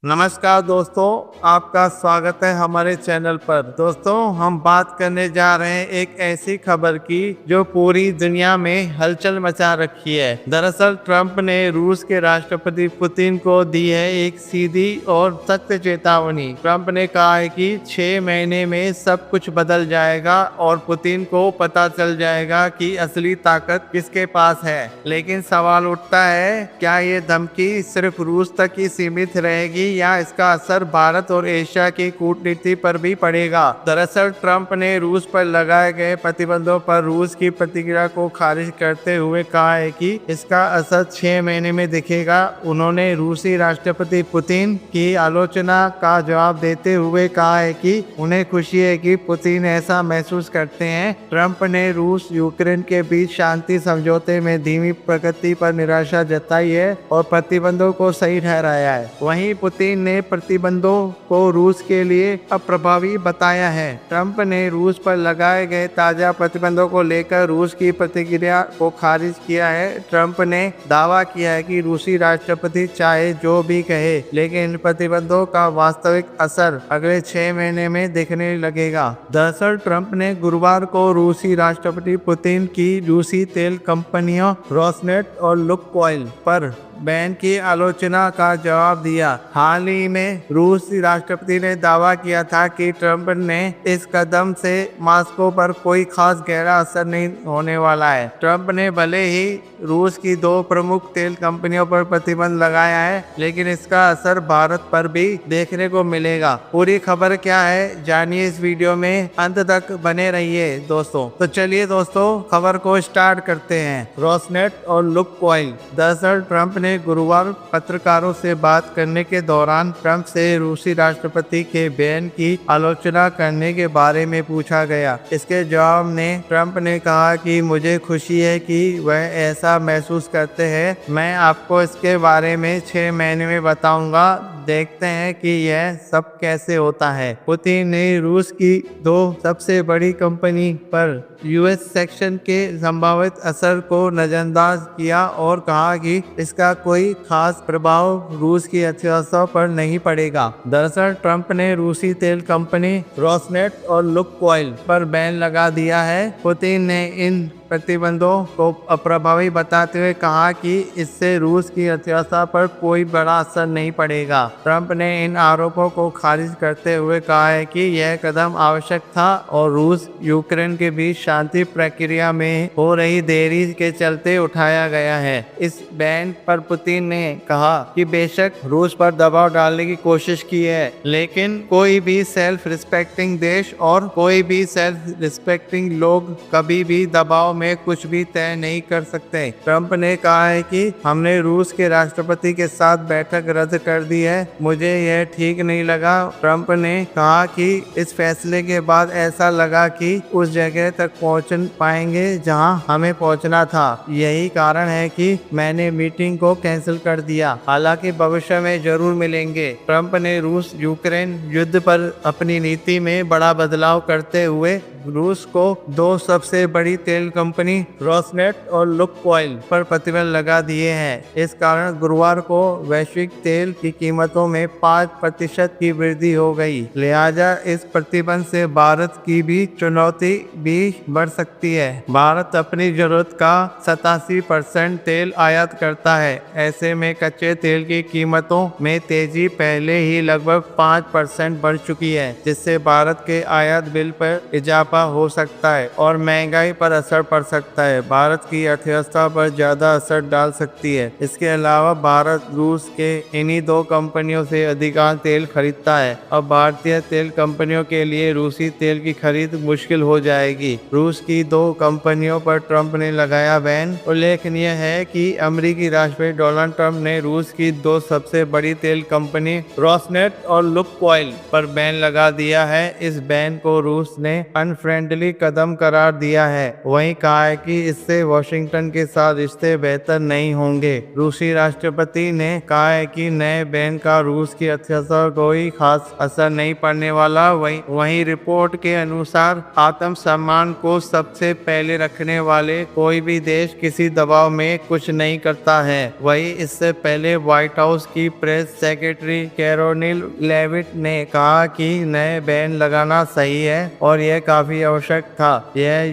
नमस्कार दोस्तों, आपका स्वागत है हमारे चैनल पर। दोस्तों, हम बात करने जा रहे हैं एक ऐसी खबर की जो पूरी दुनिया में हलचल मचा रखी है। दरअसल ट्रंप ने रूस के राष्ट्रपति पुतिन को दी है एक सीधी और सख्त चेतावनी। ट्रंप ने कहा है कि 6 महीने में सब कुछ बदल जाएगा और पुतिन को पता चल जाएगा कि असली ताकत किसके पास है। लेकिन सवाल उठता है, क्या ये धमकी सिर्फ रूस तक ही सीमित रहेगी या इसका असर भारत और एशिया की कूटनीति पर भी पड़ेगा। दरअसल ट्रंप ने रूस पर लगाए गए प्रतिबंधों पर रूस की प्रतिक्रिया को खारिज करते हुए कहा है कि इसका असर 6 महीने में दिखेगा। उन्होंने रूसी राष्ट्रपति पुतिन की आलोचना का जवाब देते हुए कहा है कि उन्हें खुशी है कि पुतिन ऐसा महसूस करते हैं। ट्रंप ने रूस यूक्रेन के बीच शांति समझौते में धीमी प्रगति पर निराशा जताई है और प्रतिबंधों को सही ठहराया है। वहीं पुतिन ने प्रतिबंधों को रूस के लिए अप्रभावी बताया है। ट्रंप ने रूस पर लगाए गए ताजा प्रतिबंधों को लेकर रूस की प्रतिक्रिया को खारिज किया है। ट्रंप ने दावा किया है कि रूसी राष्ट्रपति चाहे जो भी कहे, लेकिन इन प्रतिबंधों का वास्तविक असर अगले 6 महीने में दिखने लगेगा। दरअसल ट्रंप ने गुरुवार को रूसी राष्ट्रपति पुतिन की रूसी तेल कंपनियों रोसनेट और लुक्कोइल पर बैन की आलोचना का जवाब दिया। हाल ही में रूसी राष्ट्रपति ने दावा किया था कि ट्रंप ने इस कदम से मॉस्को पर कोई खास गहरा असर नहीं होने वाला है। ट्रंप ने भले ही रूस की 2 प्रमुख तेल कंपनियों पर प्रतिबंध लगाया है, लेकिन इसका असर भारत पर भी देखने को मिलेगा। पूरी खबर क्या है, जानिए इस वीडियो में, अंत तक बने रहिए दोस्तों। तो चलिए दोस्तों, खबर को स्टार्ट करते हैं। रोसनेट और लुक्कोइल। दरअसल ट्रंप ने गुरुवार पत्रकारों से बात करने के दौरान ट्रंप से रूसी राष्ट्रपति के बयान की आलोचना करने के बारे में पूछा गया। इसके जवाब में ट्रंप ने कहा कि मुझे खुशी है कि वह ऐसा महसूस करते हैं। मैं आपको इसके बारे में 6 महीने में बताऊंगा। देखते हैं कि यह सब कैसे होता है। पुतिन ने रूस की 2 सबसे बड़ी कंपनी पर यूएस सेक्शन के संभावित असर को नजरअंदाज किया और कहा कि इसका कोई खास प्रभाव रूस की अर्थव्यवस्था पर नहीं पड़ेगा। दरअसल ट्रंप ने रूसी तेल कंपनी रोसनेट और लुक्कोइल पर बैन लगा दिया है। पुतिन ने इन प्रतिबंधों को अप्रभावी बताते हुए कहा कि इससे रूस की अर्थव्यवस्था पर कोई बड़ा असर नहीं पड़ेगा। ट्रंप ने इन आरोपों को खारिज करते हुए कहा है कि यह कदम आवश्यक था और रूस यूक्रेन के बीच शांति प्रक्रिया में हो रही देरी के चलते उठाया गया है। इस बैन पर पुतिन ने कहा कि बेशक रूस पर दबाव डालने की कोशिश की है, लेकिन कोई भी सेल्फ रिस्पेक्टिंग देश और कोई भी सेल्फ रिस्पेक्टिंग लोग कभी भी दबाव में कुछ भी तय नहीं कर सकते। ट्रंप ने कहा है कि हमने रूस के राष्ट्रपति के साथ बैठक रद्द कर दी है, मुझे यह ठीक नहीं लगा। ट्रंप ने कहा कि इस फैसले के बाद ऐसा लगा कि उस जगह तक पहुंच पाएंगे जहां हमें पहुंचना था। यही कारण है कि मैंने मीटिंग को कैंसिल कर दिया, हालांकि भविष्य में जरूर मिलेंगे। ट्रंप ने रूस यूक्रेन युद्ध पर अपनी नीति में बड़ा बदलाव करते हुए रूस को 2 सबसे बड़ी तेल कंपनी रोसनेट और लुक्कोइल पर प्रतिबंध लगा दिए हैं। इस कारण गुरुवार को वैश्विक तेल की कीमतों में 5% की वृद्धि हो गई। लिहाजा इस प्रतिबंध से भारत की भी चुनौती भी बढ़ सकती है। भारत अपनी जरूरत का 87% तेल आयात करता है। ऐसे में कच्चे तेल की कीमतों में तेजी पहले ही लगभग 5% बढ़ चुकी है, जिससे भारत के आयात बिल पर इजाफा हो सकता है और महंगाई पर असर पड़ सकता है। भारत की अर्थव्यवस्था पर ज्यादा असर डाल सकती है। इसके अलावा भारत रूस के इन्हीं 2 कंपनियों से अधिकांश तेल खरीदता है। अब भारतीय तेल कंपनियों के लिए रूसी तेल की खरीद मुश्किल हो जाएगी। रूस की 2 कंपनियों पर ट्रंप ने लगाया बैन। उल्लेखनीय है कि अमेरिकी राष्ट्रपति डोनाल्ड ट्रंप ने रूस की 2 सबसे बड़ी तेल कंपनी रोसनेट और लुक्कोइल पर बैन लगा दिया है। इस बैन को रूस ने अनफ्रेंडली कदम करार दिया है। वहीं कहा है कि इससे वॉशिंगटन के साथ रिश्ते बेहतर नहीं होंगे। रूसी राष्ट्रपति ने कहा है कि नए बैन का रूस की अर्थव्यवस्था पर कोई खास असर नहीं पड़ने वाला। वहीं रिपोर्ट के अनुसार आत्मसम्मान को सबसे पहले रखने वाले कोई भी देश किसी दबाव में कुछ नहीं करता है। वहीं इससे पहले व्हाइट हाउस की प्रेस सेक्रेटरी कैरोलिन लेविट ने कहा कि नए बैन लगाना सही है और यह काफी आवश्यक था। यह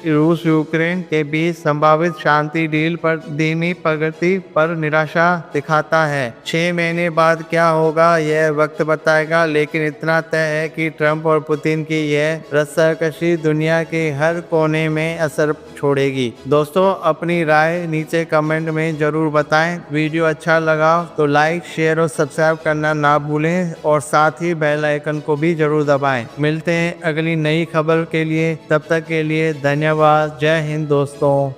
रूस यूक्रेन के बीच संभावित शांति डील पर धीमी प्रगति पर निराशा दिखाता है। 6 महीने बाद क्या होगा यह वक्त बताएगा, लेकिन इतना तय है कि ट्रंप और पुतिन की यह रस्साकशी दुनिया के हर कोने में असर छोड़ेगी। दोस्तों, अपनी राय नीचे कमेंट में जरूर बताएं। वीडियो अच्छा लगा तो लाइक, शेयर और सब्सक्राइब करना ना भूलें और साथ ही बेल आइकन को भी जरूर दबाएं। मिलते हैं अगली नई खबर के लिए, तब तक के लिए धन्यवाद। जय हिंद दोस्तों।